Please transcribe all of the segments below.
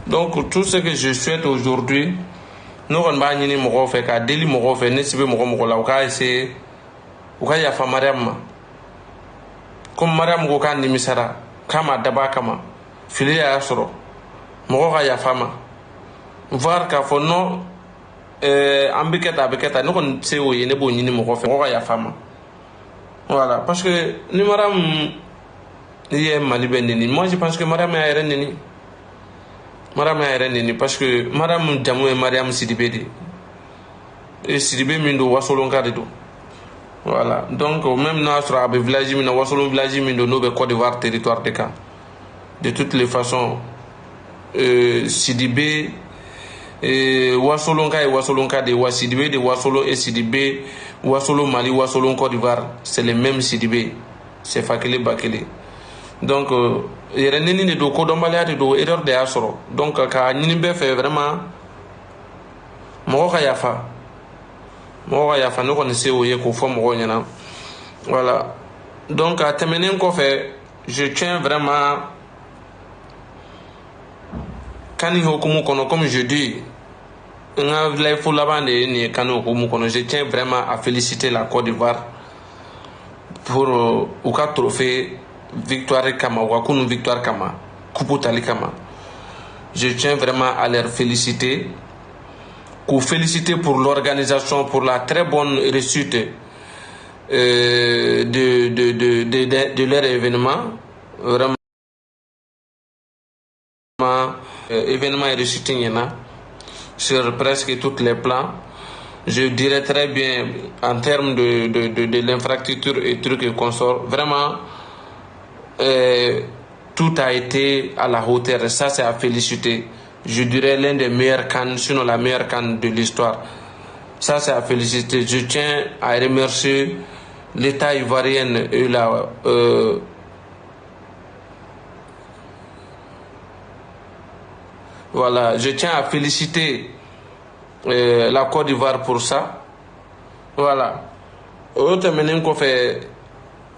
Donc tout ce que je souhaite aujourd'hui, nous on va ni mɔgɔw fɛ ka deli mɔgɔw fɛ ne si bɛ mɔgɔ la u k'a essayer u ka yafa Mariam ma comme Mariam ko k'a nimisara k'a ma dab'a kama fili y'a sɔrɔ mɔgɔw ka yafa ma voir k'a fɔ non an bɛ kɛ tan a bɛ kɛ tan ne kɔni tɛ se o ye ne b'o ɲini mɔgɔ fɛ mɔgɔw ka yafa ma voilà parce que ni Mariam ye Mali bɛ neni moi je pense que Mariam y'a yɛrɛ neni Mariam y'a yɛrɛ neni parce que Mariam jamu ye Mariam Sidibe de et Sidibe min don Wasolonka de don voilà donc même n'a sɔrɔ a bɛ village min na Wasolon village min don n'o bɛ Côte d'Ivoire territoire de kan de toutes les façons Sidibe Wasolonka et Wasolonka de wa Sidibe de Wasolo et Sidibe Wasolo Mali Wasolon Côte d'Ivoire c'est les mêmes Sidibe c'est Fakele Bakele donc yɛrɛ neni de don kodɔnbaliya de don erreur de y'a sɔrɔ donc ka ɲini bɛɛ fɛ vraiment mɔgɔ ka yafa ne kɔni se o ye k'o fɔ mɔgɔw ɲɛna voilà donc a tɛmɛnen kɔfɛ je tiens vraiment kani hokumu kɔnɔ comme je dis n ka live laban de ye nin ye kani hokumu kɔnɔ je tiens vraiment à féliciter la Côte d'Ivoire pour u ka trophée victoire kama ou kunu victoire kama coupe tali kama je tiens vraiment à les féliciter pour l'organisation pour la très bonne réussite de leur événement vraiment événement et réussite sur presque tous les plans je dirais très bien en termes de l'infrastructure et trucs et consorts vraiment tout a été à la hauteur. Ça, c'est à féliciter. Je dirais l'un des meilleurs CAN, sinon la meilleure CAN de l'histoire. Ça, c'est à féliciter. Je tiens à remercier l'État ivoirien et voilà, je tiens à féliciter la Côte d'Ivoire pour ça. Voilà.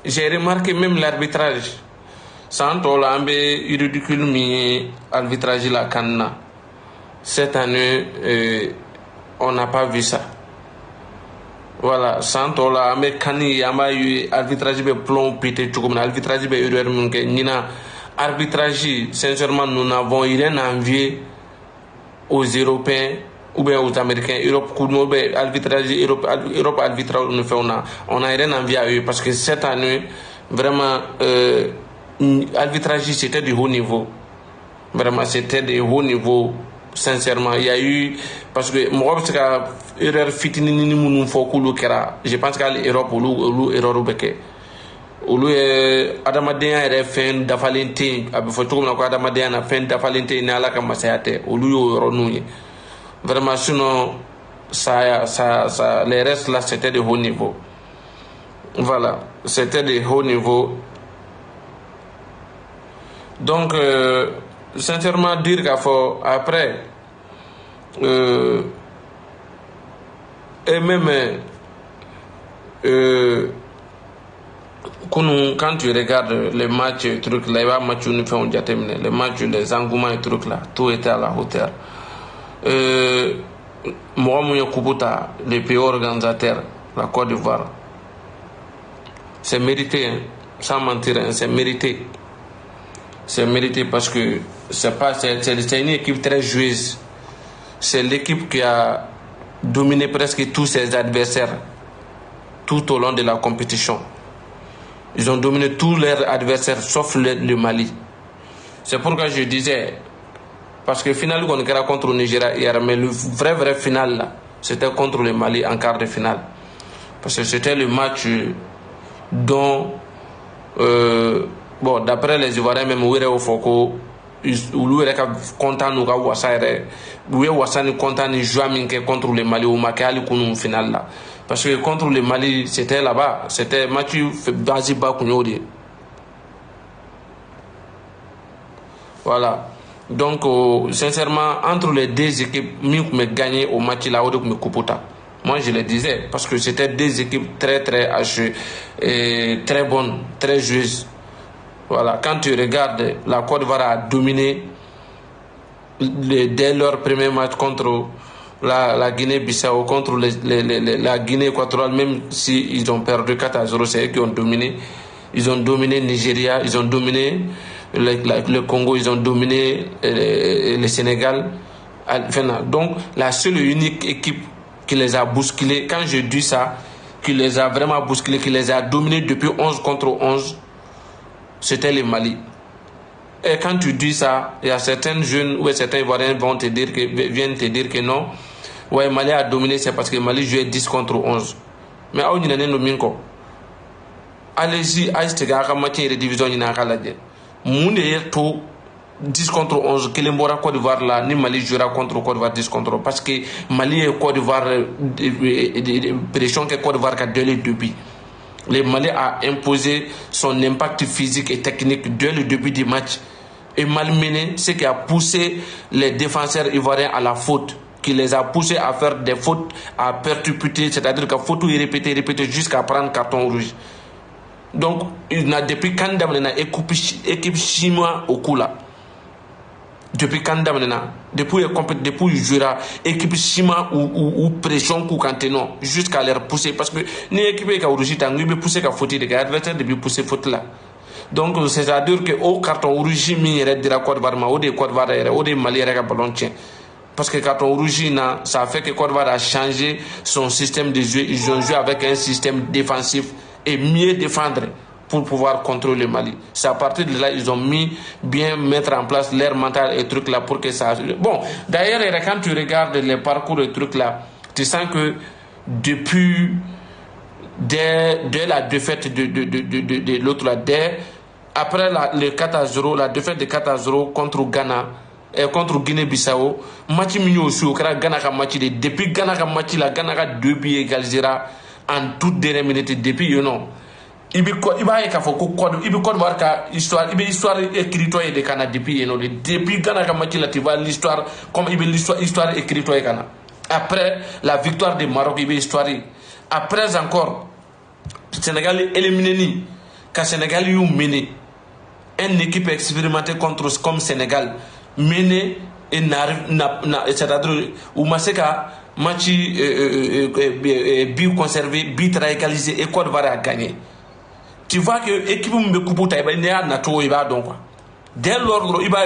J'ai remarqué même l'arbitrage. Sans tola an bɛ ridicule min ye arbitrage la CAN na cette année on n'a pas vu ça voilà sans tola an bɛ CAN ye an b'a ye arbitrage bɛ plomb pété cogo min na arbitrage bɛ erreur min kɛ ɲinan arbitrage sincèrement nous n'avons rien envié aux Européens ou bien aux Américains Europe ou bien arbitrage Europe arbitrage nous fait on a rien envié à eux parce que cette année vraiment arbitrage c'était de haut niveau vraiment c'était de haut niveau sincèrement il y a eu parce que mɔgɔ bɛ se ka erreur fitinin minnu fɔ k'olu kɛra je pense qu'ali Europe olu erreur bɛ kɛ olu ye adamadenya yɛrɛ fɛn dafalen tɛ yen a bɛ fɔ cogo min na ko adamadenya na fɛn dafalen tɛ yen ni Ala ka masaya tɛ olu y'o yɔrɔninw ye vraiment sinon ça les restes là c'était de haut niveau voilà c'était de haut niveau. Donc, sincèrement, dire qu'il faut après, et même, quand tu regardes les matchs et trucs là, il y a match où fait les matchs, les engouements et trucs là, tout était à la hauteur. Moi, Kubuta, les pays organisateurs, la Côte d'Ivoire, c'est mérité, hein, sans mentir, hein, c'est mérité. C'est mérité parce que c'est une équipe très joueuse. C'est l'équipe qui a dominé presque tous ses adversaires tout au long de la compétition. Ils ont dominé tous leurs adversaires sauf le Mali. C'est pourquoi je disais, parce que final on était contre le Nigeria hier, mais le vrai final là, c'était contre le Mali en quart de finale. Parce que c'était le match dont bon d'après les Ivoiriens même où au Foko olu yɛrɛ ka content n'u ka wasa yɛrɛ u ye wasa ni content ni joie min kɛ contre le Mali o ma kɛ hali kunu final là parce que contre le Mali c'était là-bas c'était match base ba kun y'o de ye voilà donc sincèrement entre les deux équipes min kun bɛ gagner au match là o de kun bɛ coupe ta. Moi je le disais parce que c'était deux équipes très hachées et très bonnes, très jouées. Voilà, quand tu regardes, la Côte d'Ivoire a dominé dès leur premier match contre la Guinée-Bissau, contre la Guinée équatoriale, même s'ils ont perdu 4-0, c'est eux qui ont dominé. Ils ont dominé Nigeria, ils ont dominé le Congo, ils ont dominé le Sénégal. Donc, la seule et unique équipe qui les a bousculés, quand je dis ça, qui les a vraiment bousculés, qui les a dominés depuis 11 contre 11, c'était le Mali. Et quand tu dis ça, il y a certains jeunes ou certains Ivoiriens viennent te dire que non, ouais, Mali a dominé, c'est parce que Mali jouait 10 contre 11. Mais allez-y, à match de division, il y a un 10 contre 11, que l'Embora Côte d'Ivoire là, ni Mali jouera contre Côte d'Ivoire 10 contre 11. Parce que Mali et Côte d'Ivoire, pression que Côte d'Ivoire a dès le début. Le Mali a imposé son impact physique et technique dès le début du match. Et malmené, ce qui a poussé les défenseurs ivoiriens à la faute, qui les a poussés à faire des fautes, à perpétuer, c'est-à-dire qu'à faute répéter jusqu'à prendre carton rouge. Donc, il n'a depuis quand il a équipe chinois au coup là. Depuis quand depuis il jouera équipe chinois ou pression coup quand non, jusqu'à leur pousser. Parce que ni équipe qui a rouge, il peut pousser qu'à faute, les adversaires depuis pousser faute là. Donc, c'est-à-dire que au carton rouge, il y a des Côte d'Ivoire, ou des Côte d'Ivoire, ou des Mali, il y a ballon tien. Parce que carton rouge, ça fait que Côte d'Ivoire a changé son système de jeu. Ils ont joué avec un système défensif et mieux défendre pour pouvoir contrôler le Mali. C'est à partir de là ils ont bien mettre en place leur mental et trucs là pour que ça... Bon, d'ailleurs, quand tu regardes les parcours et trucs là, tu sens que depuis dès la défaite de l'autre là, après le 4-0, la défaite de 4-0 contre Ghana et contre Guinée-Bissau, match mignon aussi au Ghana ka match depuis Ghana ka match là, Ghana ka 2 buts égalisera en toute dernière minute depuis il va y avoir histoire écrite de Ghana depuis Ghana ka match là, tu vois l'histoire comme il l'histoire écrite de Ghana. Après la victoire du Maroc, il y a l'histoire. Après encore Sénégal éliminé quand Sénégal y mené une équipe expérimentée comme Sénégal mené et c'est-à-dire où Maseka match but conservé, but égalisé et Côte d'Ivoire a gagné. Tu vois que l'équipe me coupe ta donc dès lors il va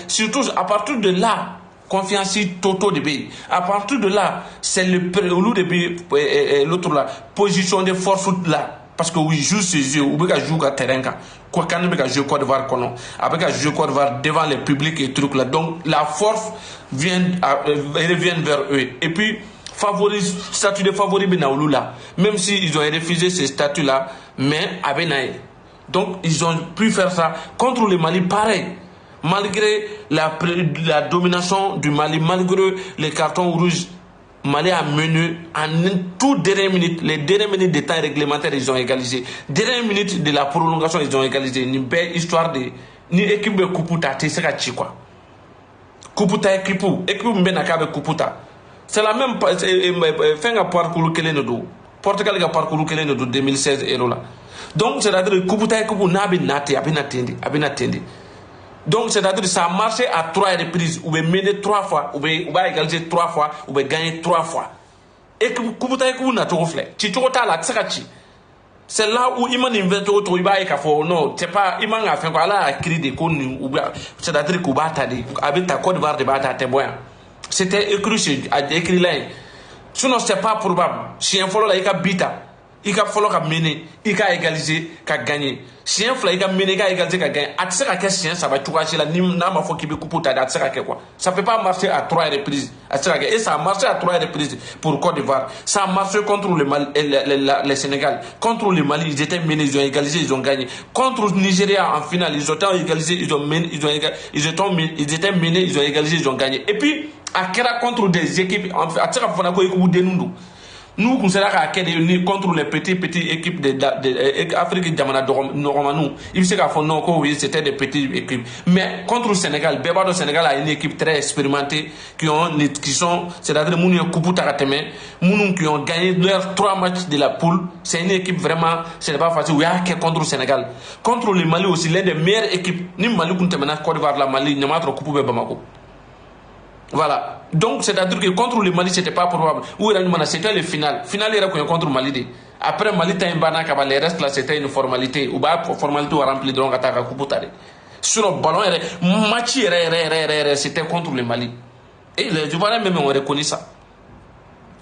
surtout à partir de là confiance totale de pays. À partir de là, c'est le prélude de l'autre là, position de force là. Parce que oui, joue ses yeux, ou bien jouer à terrain, quoi qu'on ait joué Côte d'Ivoire, avec jouer Côte d'Ivoire devant le public et trucs là. Donc la force revient vers eux. Et puis, statut de favori Benaoulou là, même s'ils ont refusé ces statuts là, mais à Benaï. Donc ils ont pu faire ça contre le Mali, pareil. Malgré la domination du Mali, malgré les cartons rouges, Mali a mené en tout dernière minute, les dernières minutes de temps réglementaire, ils ont égalisé. Dernière minute de la prolongation, ils ont égalisé. Une belle histoire de ni équipe de Kuputa, tu sais quoi. Kuputa équipe Mbenaka Kuputa. C'est la même fin à parcours que les Portugal a parcouru que les 2016 là. Donc c'est-à-dire que Kuputa équipe n'a pas attendu. Donc, c'est-à-dire que ça a marché à 3 reprises. Ou bien mener 3 fois, ou bien égaliser 3 fois, ou bien gagner 3 fois. Et que vous n'a pas fait. C'est là où il m'a invité au tour, non, c'est pas, il m'a fait quoi là, à créer des cons, c'est-à-dire que avec ta Côte d'Ivoire de bata témoin. C'était écrit là. Sinon, c'est pas probable. Si un follow là, il a bita. Il a fallu mener, il a égalisé, il a gagné. Si un fla, il a mené, il a égalisé, il a gagné. À ce que ça va tout gâcher là, n'a pas faut qu'il be coupé à ce que quoi. Ça peut pas marcher à 3 reprises. Et ça a marché à 3 reprises pour Côte d'Ivoire. Ça a marché contre le Mali, le Sénégal. Contre le Mali, ils étaient menés, ils ont égalisé, ils ont gagné. Contre le Nigeria en finale, ils ont égalisé, ils étaient menés, ils ont égalisé, ils ont gagné. Et puis, à Kera contre des équipes, à ce que nous considérons qu'à contre les petites équipes d'Afrique Romanou, il sait qu'à fond non oui c'était des petites équipes. Mais contre le Sénégal, Bébado Sénégal a une équipe très expérimentée qui sont c'est-à-dire Mounou Koupou Tarateme, Mounou qui ont gagné leurs 3 matchs de la poule. C'est une équipe vraiment, c'est pas facile. Oui, contre le Sénégal, contre le Mali aussi l'une des meilleures équipes. Ni Mali contre Côte d'Ivoire, la Mali, n'y a pas trop Koupou Bamako. Voilà. Donc, c'est-à-dire que contre le Mali, c'était pas probable. C'était le final. Final era contre Mali. Après, Mali, t'as un banak, les restes là, c'était une formalité. Ou bah, formalité ou rempli de l'ongata Kuputare. Sur le ballon, match, c'était contre le Mali. Et les Ivoiriens même ont reconnu ça.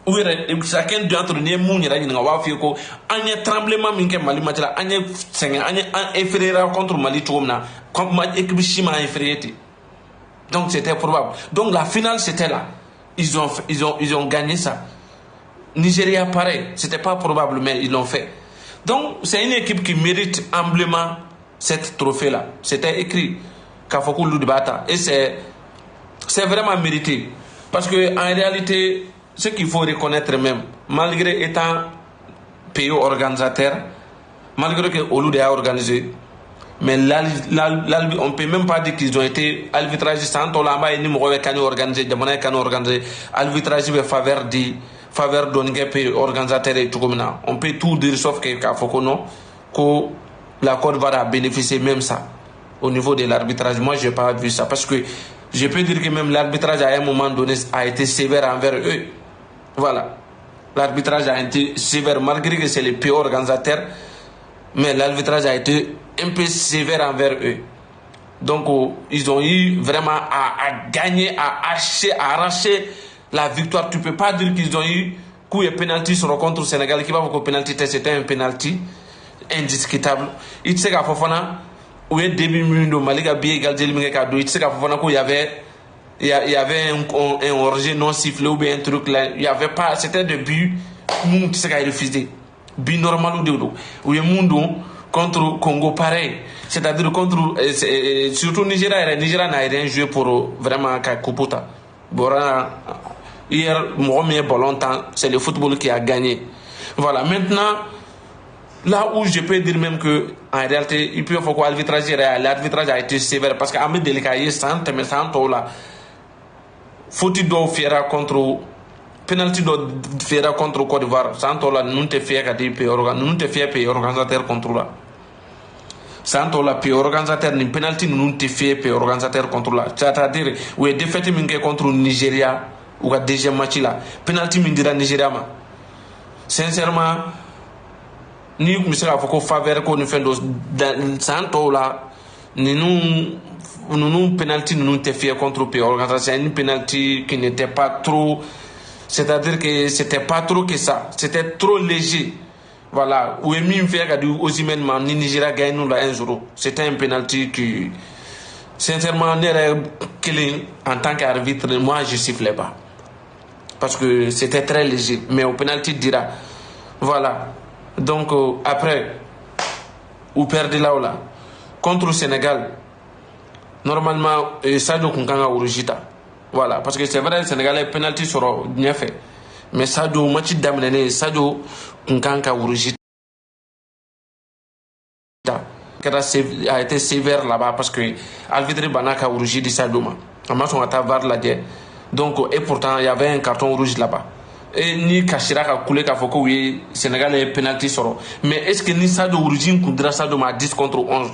Ou chacun d'entre nous, nous avons fait un tremblement minke Mali matela, un inférieur contre Mali tourna, comme équipe chima infériorité. Donc c'était probable. Donc la finale c'était là. Ils ont gagné ça. Nigeria pareil, c'était pas probable mais ils l'ont fait. Donc c'est une équipe qui mérite humblement cette trophée là. C'était écrit Kafoku Loudibata et c'est vraiment mérité parce que en réalité ce qu'il faut reconnaître même, malgré étant pays organisateur, malgré que Oloud a organisé, mais on ne peut même pas dire qu'ils ont été arbitrage sans tolamba et ni mourir quand organisé, de monnaie quand organisé, arbitrage de faveur d'un pays organisateur et tout comme ça. On peut tout dire sauf que la Côte d'Ivoire a bénéficié même ça au niveau de l'arbitrage. Moi, j'ai pas vu ça parce que je peux dire que même l'arbitrage à un moment donné a été sévère envers eux. Voilà. L'arbitrage a été sévère malgré que c'est les pays organisateurs, mais l'arbitrage a été un peu sévère envers eux. Donc, ils ont eu vraiment à gagner, à arracher la victoire. Tu ne peux pas dire qu'ils ont eu coup et penalty sur le contre au Sénégal qui va vous penalty, c'était un penalty indiscutable. Il sait qu'à Fofana, où est début de Maliga bien égal de il sait qu'à Fofana il y avait un origine non sifflé ou bien un truc là. Il y avait pas, c'était de but, nous tu sais qu'il a refusé. But normal ou de l'eau. Où est Mundo contre Congo pareil. C'est-à-dire contre, surtout Nigeria. Nigeria n'a rien joué pour vraiment Kupota. Hier, moi, longtemps, c'est le football qui a gagné. Voilà, maintenant, là où je peux dire même que, en réalité, il peut faut que l'arbitrage a été sévère parce qu'à me délicater, sans là, faut-il doit faire contre, penalty doit faire contre Côte d'Ivoire, sans là, nous te faire qu'à dire nous te faire payer organisateur contre là. Sans la payer organisateur, ni penalty nous te faire payer organisateur contre là. C'est-à-dire, où est défaite contre Nigeria, ou à deuxième match là, penalty mindira Nigeria ma. Sincèrement, ni comme ça faut qu'on faveur qu'on nous fait sans là, ni nous penalty nous te fait contre pays organisation, une penalty qui n'était pas trop, c'est-à-dire que c'était pas trop que ça, c'était trop léger. Voilà, où est mis faire que du Osimhen ni Nigeria gagne nous la 1-0. C'était un penalty qui sincèrement n'était en tant qu'arbitre, moi je sifflais pas. Parce que c'était très léger, mais au penalty dira. Voilà. Donc après, ou perdre là ou là. Contre le Sénégal, normalement, Sadio Kunkanga Urujita. Voilà. Parce que c'est vrai, le Sénégal est penalty sur bien fait. Mais Sadio, match d'amener, Sadio Kunkanga Urujita a été sévère là-bas parce que Alvidre Banaka Urujita Sadio Ma. En match, on a voir la guerre. Donc, et pourtant, il y avait un carton rouge là-bas. Et ni Kachira a coulé qu'à Foko, oui, Sénégal est penalty sur. Mais est-ce que ni Sadio Urujin Koudra Sadio Ma 10 contre 11?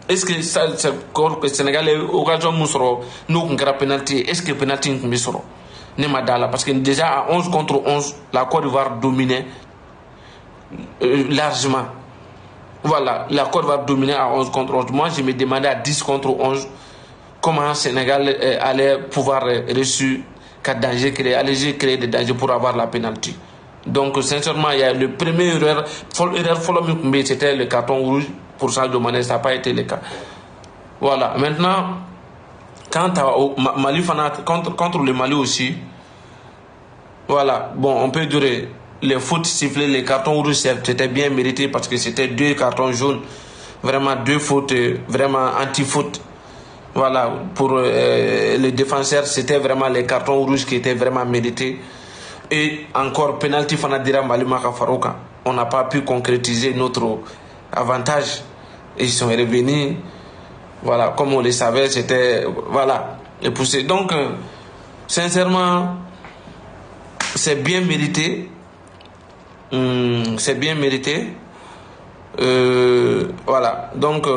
Est-ce que ça, le Sénégal est occasion de nous nous qu'on penalty? Est-ce que penalty nous sur? Nemadala, parce que déjà à 11 contre 11, la Côte d'Ivoire dominait largement. Voilà, la Côte d'Ivoire dominait à 11 contre 11. Moi, je me demandais à 10 contre 11 comment le Sénégal allait pouvoir reçu qu'à danger créer, alléger créer des dangers pour avoir la pénalty. Donc, sincèrement, il y a le premier erreur c'était le carton rouge pour Sadio Mané, ça n'a pas été le cas. Voilà, maintenant, quant au Mali, contre le Mali aussi, voilà, bon, on peut dire les fautes sifflées, les cartons rouges, c'était bien mérité parce que c'était 2 cartons jaunes, vraiment 2 fautes, vraiment anti-fautes. Voilà, pour les défenseurs, c'était vraiment les cartons rouges qui étaient vraiment mérités. Et encore, penalty Fanadira Malimaka Farouka. On n'a pas pu concrétiser notre avantage. Et ils sont revenus. Voilà, comme on le savait, c'était. Voilà, et poussé. Donc, sincèrement, c'est bien mérité. C'est bien mérité. Voilà, donc.